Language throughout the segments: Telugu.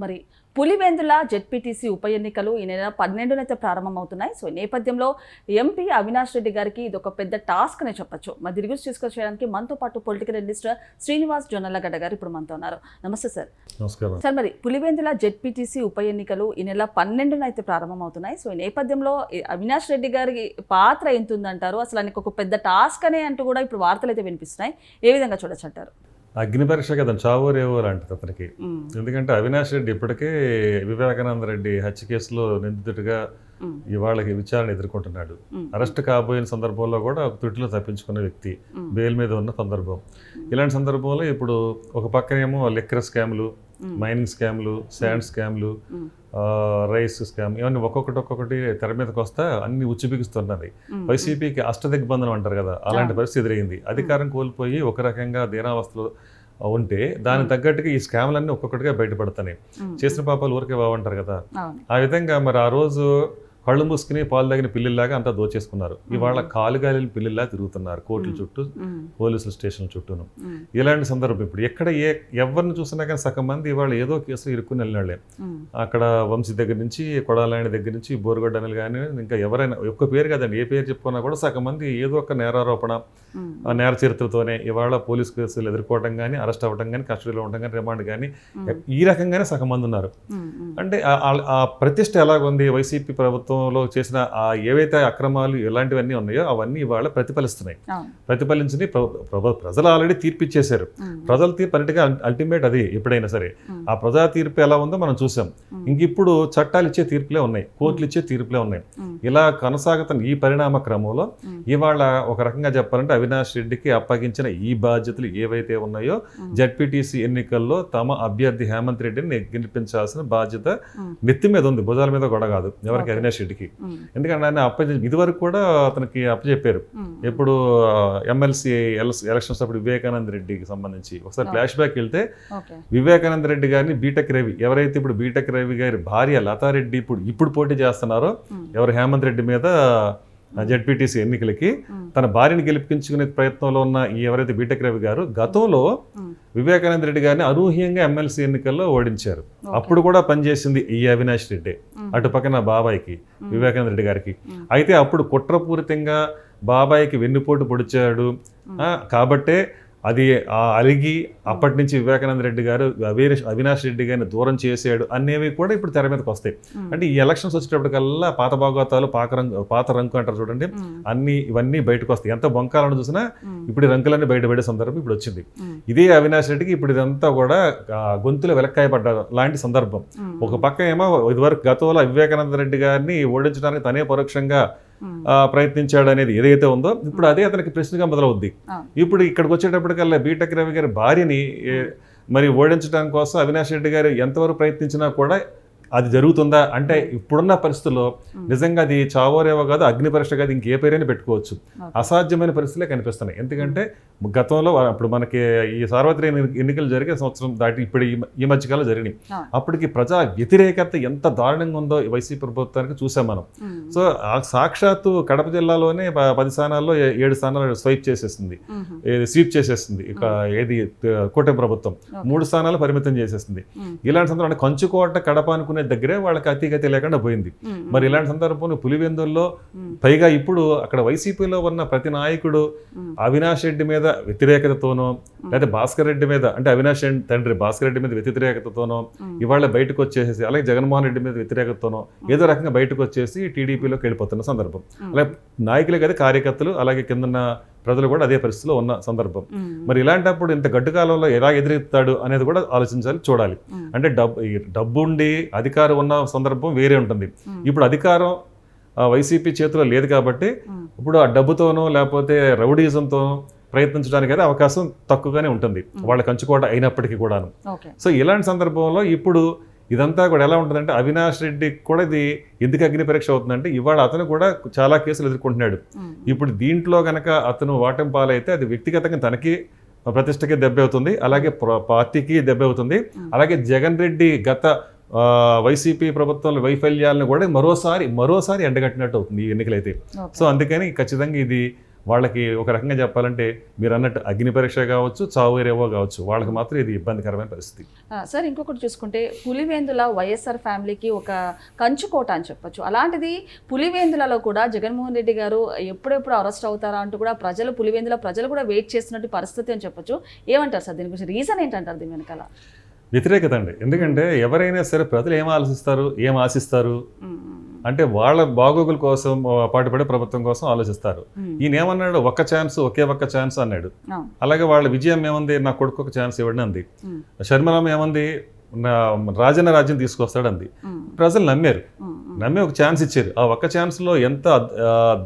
మరి పులివెందుల జెడ్పీటీసీ ఉప ఎన్నికలు ఈ నెల 12న ప్రారంభమవుతున్నాయి. సో ఈ నేపథ్యంలో ఎంపీ అవినాష్ రెడ్డి గారికి ఇది ఒక పెద్ద టాస్క్ అనే చెప్పొచ్చు. మరి దీని గురించి తీసుకొచ్చేయడానికి మనతో పాటు పొలిటికల్ అనలిస్ట్ శ్రీనివాస్ జొన్నలగడ్డ గారు ఇప్పుడు మనతో ఉన్నారు. నమస్తే సార్. నమస్కారం సార్. మరి పులివెందుల జెడ్పీటీసీ ఉప ఎన్నికలు ఈ నెల 12న ప్రారంభమవుతున్నాయి. సో ఈ నేపథ్యంలో అవినాష్ రెడ్డి గారికి పాత్ర ఎంత ఉందంటారు? అసలు ఆయనకు ఒక పెద్ద టాస్క్ అనే అంటూ కూడా ఇప్పుడు వార్తలు అయితే వినిపిస్తున్నాయి. ఏ విధంగా చూడొచ్చు అంటారు? అగ్ని పరీక్ష కదా, చావో రేవో లాంటిది అతనికి. ఎందుకంటే అవినాష్ రెడ్డి ఇప్పటికే వివేకానంద రెడ్డి హత్య కేసులో నిందితుడిగా ఇవాళకి విచారణ ఎదుర్కొంటున్నాడు. అరెస్ట్ కాబోయిన సందర్భంలో కూడా ఒక తుటిలో తప్పించుకున్న వ్యక్తి, బెయిల్ మీద ఉన్న సందర్భం. ఇలాంటి సందర్భంలో ఇప్పుడు ఒక పక్కనేమో లిక్కర్ స్కామ్లు, మైనింగ్ స్కామ్లు, శాండ్ స్కామ్లు, రైస్ స్కామ్, ఇవన్నీ ఒక్కొక్కటి తెర మీదకి వస్తా అన్ని ఉచ్చిబిగుస్తున్నది. వైసీపీకి అష్టదిగ్బంధనం అంటారు కదా, అలాంటి పరిస్థితి ఎదురైంది. అధికారం కోల్పోయి ఒక రకంగా దీనావస్థలో ఉంటే దానికి తగ్గట్టుగా ఈ స్కామ్లన్నీ ఒక్కొక్కటిగా బయటపడుతున్నాయి. చేసిన పాపాలు ఊరికే బాగుంటారు కదా, ఆ విధంగా మరి ఆ రోజు కళ్ళు మూసుకుని పాలు తగిన పిల్లిలాగా అంతా దోచేసుకున్నారు. ఇవాళ కాలుగాలిన పిల్లిలా తిరుగుతున్నారు కోర్టుల చుట్టూ, పోలీసుల స్టేషన్ల చుట్టూను. ఇలాంటి సందర్భం ఇప్పుడు ఎక్కడ ఎవరిని చూసినా కానీ సగం మంది ఇవాళ ఏదో కేసులో ఇరుక్కుని వెళ్ళినాళ్లే. అక్కడ వంశీ దగ్గర నుంచి, కొడాలాయన దగ్గర నుంచి, బోరుగడ్డ అనిల్ కానీ ఇంకా ఎవరైనా ఒక్క పేరు కదండి, ఏ పేరు చెప్పుకున్నా కూడా సగం మంది ఏదో ఒక నేరారోపణ, నేర చరిత్రతోనే ఇవాళ పోలీసు కేసులు ఎదుర్కోవడం కానీ, అరెస్ట్ అవ్వడం కానీ, కస్టడీలో ఉండడం కానీ, రిమాండ్ కానీ, ఈ రకంగానే సగం మంది ఉన్నారు. అంటే ఆ ప్రతిష్ట ఎలాగుంది? వైసీపీ ప్రభుత్వంలో చేసిన ఏవైతే అక్రమాలు ఎలాంటివన్నీ ఉన్నాయో అవన్నీ ఇవాళ ప్రతిఫలిస్తున్నాయి. ప్రతిఫలించి ప్రజలు ఆల్రెడీ తీర్పు ఇచ్చేశారు. ప్రజల తీర్పు అన్నిటిగా అల్టిమేట్ అది. ఎప్పుడైనా సరే ఆ ప్రజా తీర్పు ఎలా ఉందో మనం చూసాం. ఇంక ఇప్పుడు చట్టాలు ఇచ్చే తీర్పులే ఉన్నాయి, కోర్టులు ఇచ్చే తీర్పులే ఉన్నాయి. ఇలా కొనసాగుతున్న ఈ పరిణామ క్రమంలో ఇవాళ ఒక రకంగా చెప్పాలంటే అవినాష్ రెడ్డికి అప్పగించిన ఈ బాధ్యతలు ఏవైతే ఉన్నాయో, జెడ్పీటీసీ ఎన్నికల్లో తమ అభ్యర్థి హేమంత్ రెడ్డిని గెలిపించాల్సిన బాధ్యత నెత్తి మీద ఉంది, భుజాల మీద కూడా కాదు. ఎవరికి? అవినాష్ రెడ్డికి. ఎందుకంటే ఆయన ఇదివరకు కూడా అతనికి అప్పచెప్పారు. ఎప్పుడు ఎమ్మెల్సీ ఎలక్షన్స్ అప్పుడు వివేకానంద రెడ్డికి సంబంధించి ఒకసారి ఫ్లాష్ బ్యాక్ వెళ్తే, వివేకానంద రెడ్డి గారిని బీటెక్ రవి, ఎవరైతే ఇప్పుడు బీటెక్ రవి గారి భార్య లతారెడ్డి ఇప్పుడు పోటీ చేస్తున్నారో, ఎవరు హేమంత్ రెడ్డి మీద జెడ్పీటీసీ ఎన్నికలకి తన భార్యని గెలిపించుకునే ప్రయత్నంలో ఉన్న ఈ ఎవరైతే బీటెక్ రవి గారు గతంలో వివేకానంద రెడ్డి గారిని అనూహ్యంగా ఎమ్మెల్సీ ఎన్నికల్లో ఓడించారు. అప్పుడు కూడా పనిచేసింది ఈ అవినాష్ రెడ్డి, అటు పక్కన బాబాయికి, వివేకానంద రెడ్డి గారికి. అయితే అప్పుడు కుట్రపూరితంగా బాబాయికి వెన్నుపోటు పొడిచాడు కాబట్టే అది అలిగి అప్పటి నుంచి వివేకానంద రెడ్డి గారు అవినాష్ రెడ్డి గారిని దూరం చేసాడు అనేవి కూడా ఇప్పుడు తెర మీదకి వస్తాయి. అంటే ఈ ఎలక్షన్స్ వచ్చేటప్పటికల్లా పాత భాగవతాలు, పాత రంకు అంటారు చూడండి, ఇవన్నీ బయటకు వస్తాయి. ఎంత బొంకాలను చూసినా ఇప్పుడు రంకులన్నీ బయటపడే సందర్భం ఇప్పుడు వచ్చింది. ఇదే అవినాష్ రెడ్డికి ఇప్పుడు ఇదంతా కూడా గొంతులో వెలక్కాయపడ్డ లాంటి సందర్భం. ఒక పక్క ఏమో ఇదివరకు గతంలో వివేకానంద రెడ్డి గారిని ఓడించడానికి తనే పరోక్షంగా ప్రయత్నించాడు అనేది ఏదైతే ఉందో, ఇప్పుడు అదే అతనికి ప్రశ్నగా మొదలవుద్ది. ఇప్పుడు ఇక్కడికి వచ్చేటప్పటికల్లా బీటెక్ రవి గారి భార్యని మరి ఓడించడం కోసం అవినాష్ రెడ్డి గారు ఎంతవరకు ప్రయత్నించినా కూడా అది జరుగుతుందా అంటే ఇప్పుడున్న పరిస్థితుల్లో నిజంగా అది చావోరేవో కాదు, అగ్ని పరీక్ష కాదు, ఇంకే పేరైనా పెట్టుకోవచ్చు. అసాధ్యమైన పరిస్థితులే కనిపిస్తున్నాయి. ఎందుకంటే గతంలో అప్పుడు మనకి ఈ సార్వత్రిక ఎన్నికలు జరిగే సంవత్సరం దాటి ఇప్పుడు ఈ మధ్యకాలంలో జరిగినాయి. అప్పటికి ప్రజా వ్యతిరేకత ఎంత దారుణంగా ఉందో వైసీపీ ప్రభుత్వానికి చూసాం మనం. సో సాక్షాత్తు కడప జిల్లాలోనే 10 స్థానాల్లో 7 స్థానాలు స్వీప్ చేసేసింది. ఇక ఏది కూటమి ప్రభుత్వం 3 స్థానాలు పరిమితం చేసేసింది. ఇలాంటి సందర్భంలో కంచుకోట, కడప అనుకునే దగ్గరే వాళ్ళకి అతిగతి లేకుండా పోయింది. మరి ఇలాంటి సందర్భంలో పులివెందుల్లో పైగా ఇప్పుడు అక్కడ వైసీపీలో ఉన్న ప్రతి నాయకుడు అవినాష్ రెడ్డి మీద వ్యతిరేకతతోనో, లేదా భాస్కర్ రెడ్డి మీద, అంటే అవినాష్ తండ్రి భాస్కర్ రెడ్డి మీద వ్యతిరేకతతోనో ఇవాళ బయటకు వచ్చేసి, అలాగే జగన్మోహన్ రెడ్డి మీద వ్యతిరేకతతోనో ఏదో రకంగా బయటకు వచ్చేసి టీడీపీలోకి వెళ్ళిపోతున్న సందర్భం. అలాగే నాయకులే కదా కార్యకర్తలు, అలాగే కిందన్న ప్రజలు కూడా అదే పరిస్థితిలో ఉన్న సందర్భం. మరి ఇలాంటప్పుడు ఇంత గడ్డు కాలంలో ఎలా ఎదురెత్తాడు అనేది కూడా ఆలోచించాలి, చూడాలి. అంటే డబ్బు ఉండి అధికారం ఉన్న సందర్భం వేరే ఉంటుంది. ఇప్పుడు అధికారం వైసీపీ చేతిలో లేదు కాబట్టి ఇప్పుడు ఆ డబ్బుతోనో లేకపోతే రౌడీజంతోనో ప్రయత్నించడానికి అయితే అవకాశం తక్కువగానే ఉంటుంది, వాళ్ళ కంచుకోట అయినప్పటికీ కూడాను. సో ఇలాంటి సందర్భంలో ఇప్పుడు ఇదంతా కూడా ఎలా ఉంటుందంటే, అవినాష్ రెడ్డికి కూడా ఇది ఎందుకు అగ్ని పరీక్ష అవుతుందంటే, ఇవాళ అతను కూడా చాలా కేసులు ఎదుర్కొంటున్నాడు. ఇప్పుడు దీంట్లో కనుక అతను వాటం పాలైతే అది వ్యక్తిగతంగా తనకి ప్రతిష్టకి దెబ్బ అవుతుంది, అలాగే పార్టీకి దెబ్బ అవుతుంది, అలాగే జగన్ రెడ్డి గత వైసీపీ ప్రభుత్వంలో వైఫల్యాలను కూడా మరోసారి ఎండగట్టినట్టు అవుతుంది ఈ ఎన్నికలైతే. సో అందుకని ఖచ్చితంగా ఇది వాళ్ళకి ఒక రకంగా చెప్పాలంటే మీరు అన్నట్టు అగ్ని పరీక్ష కావచ్చు, చావు రేవో కావచ్చు, వాళ్ళకి మాత్రం ఇది ఇబ్బందికరమైన పరిస్థితి. సార్ ఇంకొకటి చూసుకుంటే పులివెందుల వైఎస్ఆర్ ఫ్యామిలీకి ఒక కంచుకోట అని చెప్పొచ్చు. అలాంటిది పులివెందులలో కూడా జగన్మోహన్ రెడ్డి గారు ఎప్పుడెప్పుడు అరెస్ట్ అవుతారా అంటూ కూడా పులివెందుల ప్రజలు కూడా వెయిట్ చేస్తున్నట్టు పరిస్థితి అని చెప్పొచ్చు. ఏమంటారు సార్ దీని గురించి? రీజన్ ఏంటంటారు దీని వెనకాల? వ్యతిరేకత అండి. ఎందుకంటే ఎవరైనా సరే ప్రజలు ఏం ఆలోచిస్తారు, ఏం ఆశిస్తారు అంటే వాళ్ళ బాగోగుల కోసం పాటుపడే ప్రభుత్వం కోసం ఆలోచిస్తారు. ఈయన ఏమన్నాడు, ఒక్క ఛాన్స్, ఒక్క ఛాన్స్ అన్నాడు. అలాగే వాళ్ళ విజయం ఏముంది, నా కొడుకు ఒక ఛాన్స్ ఇవ్వండి అంది. షర్మిలమ్మ ఏముంది, రాజ్యం తీసుకొస్తాడు అంది. ప్రజలు నమ్మి ఒక ఛాన్స్ ఇచ్చారు. ఆ ఒక్క ఛాన్స్లో ఎంత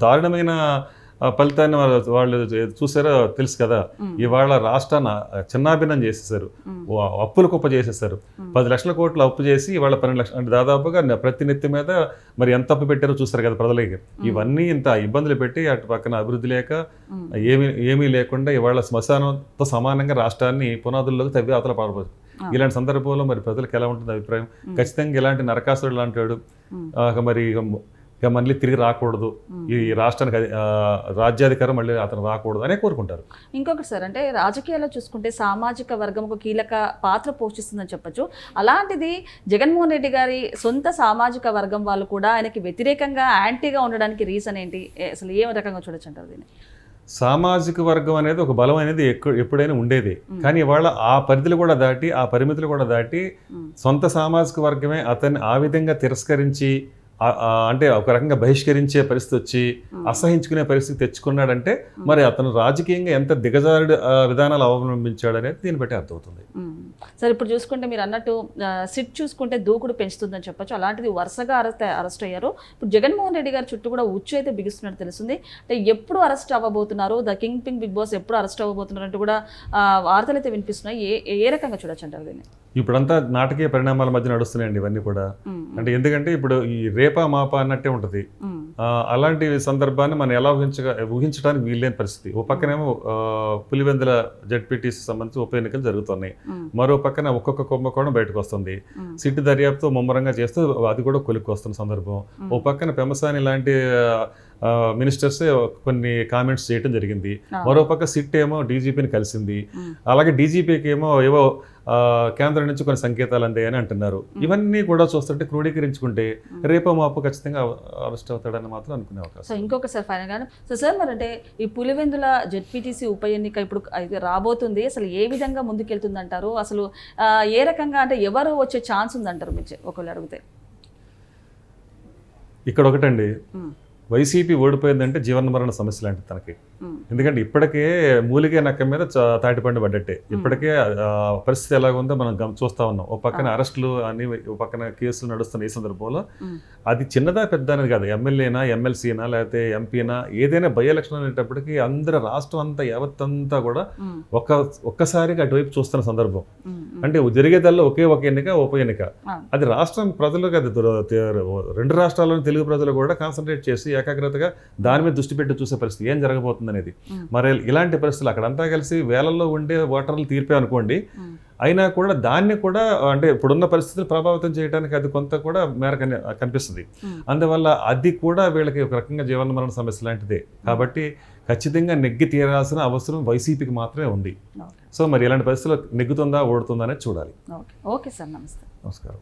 దారుణమైన ఫలితాన్ని వాళ్ళు చూసారో తెలుసు కదా. ఇవాళ రాష్ట్రాన్ని చిన్నాభిన్నం చేసేసారు, అప్పుల కుప్ప చేసేసారు. 10 లక్షల కోట్లు అప్పు చేసి ఇవాళ 12 లక్షలు అంటే దాదాపుగా ప్రతి నెత్తి మీద మరి ఎంత అప్పు పెట్టారో చూస్తారు కదా ప్రజలకి. ఇవన్నీ ఇంత ఇబ్బందులు పెట్టి అటు పక్కన అభివృద్ధి లేక ఏమీ లేకుండా ఇవాళ శ్మశానంతో సమానంగా రాష్ట్రాన్ని పునాదుల్లోకి తవ్వి అవతల పారిపోతుంది. ఇలాంటి సందర్భంలో మరి ప్రజలకు ఎలా ఉంటుంది అభిప్రాయం? ఖచ్చితంగా ఇలాంటి నరకాసురుడు అంటాడు మరి ఇక మళ్ళీ తిరిగి రాకూడదు, ఈ రాష్ట్రానికి రాజ్యాధికారం మళ్ళీ అతను రాకూడదు అనే కోరుకుంటారు. ఇంకొకటి సార్, అంటే రాజకీయాల్లో చూసుకుంటే సామాజిక వర్గం ఒక కీలక పాత్ర పోషిస్తుందని చెప్పొచ్చు. అలాంటిది జగన్మోహన్ రెడ్డి గారి సొంత సామాజిక వర్గం వాళ్ళు కూడా ఆయనకి వ్యతిరేకంగా యాంటీగా ఉండడానికి రీజన్ ఏంటి? అసలు ఏ రకంగా చూడొచ్చు అంటారు దీన్ని? సామాజిక వర్గం అనేది ఒక బలం అనేది ఎప్పుడైనా ఉండేది. కానీ ఇవాళ ఆ పరిధులు కూడా దాటి, ఆ పరిమితులు కూడా దాటి సొంత సామాజిక వర్గమే అతన్ని ఆ విధంగా తిరస్కరించి అంటే ఒక రకంగా బహిష్కరించే పరిస్థితి వచ్చి అసహించుకునే పరిస్థితి తెచ్చుకున్నాడంటే మరి అతను రాజకీయంగా ఎంత దిగజారుడు విధానాలు అవలంబించాడు అనేది దీన్ని బట్టి అర్థమవుతుంది. సార్ ఇప్పుడు చూసుకుంటే మీరు అన్నట్టు సిట్ చూసుకుంటే దూకుడు పెంచుతుందని చెప్పొచ్చు. అలాంటిది వరుసగా అరెస్ట్ అయ్యారు. ఇప్పుడు జగన్మోహన్ రెడ్డి గారి చుట్టూ కూడా ఉచ్చు అయితే బిగుస్తున్నట్టు తెలుస్తుంది. అంటే ఎప్పుడు అరెస్ట్ అవ్వబోతున్నారు, the kingpin big boss ఎప్పుడు అరెస్ట్ అవ్వబోతున్నారు అంటూ కూడా వార్తలు అయితే వినిపిస్తున్నాయి. ఏ రకంగా చూడొచ్చు అంటారు దీన్ని? ఇప్పుడంతా నాటకీయ పరిణామాల మధ్య నడుస్తున్నాయండి ఇవన్నీ కూడా. అంటే ఎందుకంటే ఇప్పుడు ఈ రేపా మాపా అన్నట్టే ఉంటుంది. అలాంటి సందర్భాన్ని మనం ఎలా ఊహించడానికి వీల్లేని పరిస్థితి. ఓ పక్కనేమో పులివెందుల జెడ్పీటీసీ సంబంధించి ఉప ఎన్నికలు జరుగుతున్నాయి, మరో పక్కన ఒక్కొక్క కుంభకోణం బయటకు వస్తుంది. సిట్ దర్యాప్తు ముమ్మరంగా చేస్తూ అది కూడా కొలిక్కి వస్తున్న సందర్భం. ఓ పక్కన పెమసాని లాంటి మినిస్టర్స్ కొన్ని కామెంట్స్ చేయడం జరిగింది. మరోపక్క సిట్ ఏమో డీజీపీని కలిసింది. అలాగే డీజీపీకి ఏమో ఏవో కేంద్రం నుంచి కొన్ని సంకేతాలు అందాయని అంటున్నారు. ఇవన్నీ కూడా చూస్తుంటే క్రోడీకరించుకుంటే రేపో మాపు ఖచ్చితంగా అరెస్ట్ అవుతాడని మాత్రం అనుకునే అవకాశం. సో ఇంకొకసారి ఫైనల్ గా సార్ మరి అంటే ఈ పులివెందుల జెడ్పీటీసీ ఉప ఎన్నిక ఇప్పుడు రాబోతుంది, అసలు ఏ విధంగా ముందుకెళ్తుంది అంటారు? అసలు ఏ రకంగా అంటే ఎవరు వచ్చే ఛాన్స్ ఉందంటారు మీరు ఒకవేళ అడిగితే? ఇక్కడ ఒకటండి, వైసీపీ ఓడిపోయిందంటే జీవన మరణ సమస్య లాంటి తనకి. ఎందుకంటే ఇప్పటికే మూలిగే నక్క మీద తాటిపండు పడ్డట్టే. ఇప్పటికే పరిస్థితి ఎలాగుందో మనం చూస్తా ఉన్నాం. ఓ పక్కన అరెస్టులు అని, ఓ పక్కన కేసులు నడుస్తున్న ఈ సందర్భంలో అది చిన్నదా పెద్ద అనేది కాదు. ఎమ్మెల్యేనా, ఎమ్మెల్సీనా, లేకపోతే ఎంపీనా, ఏదైనా బై ఎలక్షన్ అనేటప్పటికీ అందరూ రాష్ట్రం అంతా యావత్తంతా కూడా ఒక్కసారిగా అటువైపు చూస్తున్న సందర్భం. అంటే జరిగేదల్లా ఒకే ఒక ఎన్నిక, ఉప ఎన్నిక. అది రాష్ట్రం ప్రజలకు, అది 2 రాష్ట్రాల్లోని తెలుగు ప్రజలు కూడా కాన్సన్ట్రేట్ చేసి ఏకాగ్రతగా దాని మీద దృష్టి పెట్టి చూసే పరిస్థితి ఏం జరగబోతుంది అనేది. మరి ఇలాంటి పరిస్థితులు అక్కడంతా కలిసి వేలల్లో ఉండే ఓటర్లు తీర్పే అనుకోండి, అయినా కూడా దాన్ని కూడా అంటే ఇప్పుడున్న పరిస్థితులు ప్రభావితం చేయడానికి అది కొంత కూడా మేర కనిపిస్తుంది. అందువల్ల అది కూడా వీళ్ళకి ఒక రకంగా జీవన మరణ సమస్య లాంటిదే. కాబట్టి ఖచ్చితంగా నెగ్గి తీరాల్సిన అవసరం వైసీపీకి మాత్రమే ఉంది. సో మరి ఇలాంటి పరిస్థితుల్లో నెగ్గుతుందా, ఓడుతుందా అనేది చూడాలి. ఓకే సార్, నమస్తే. నమస్కారం.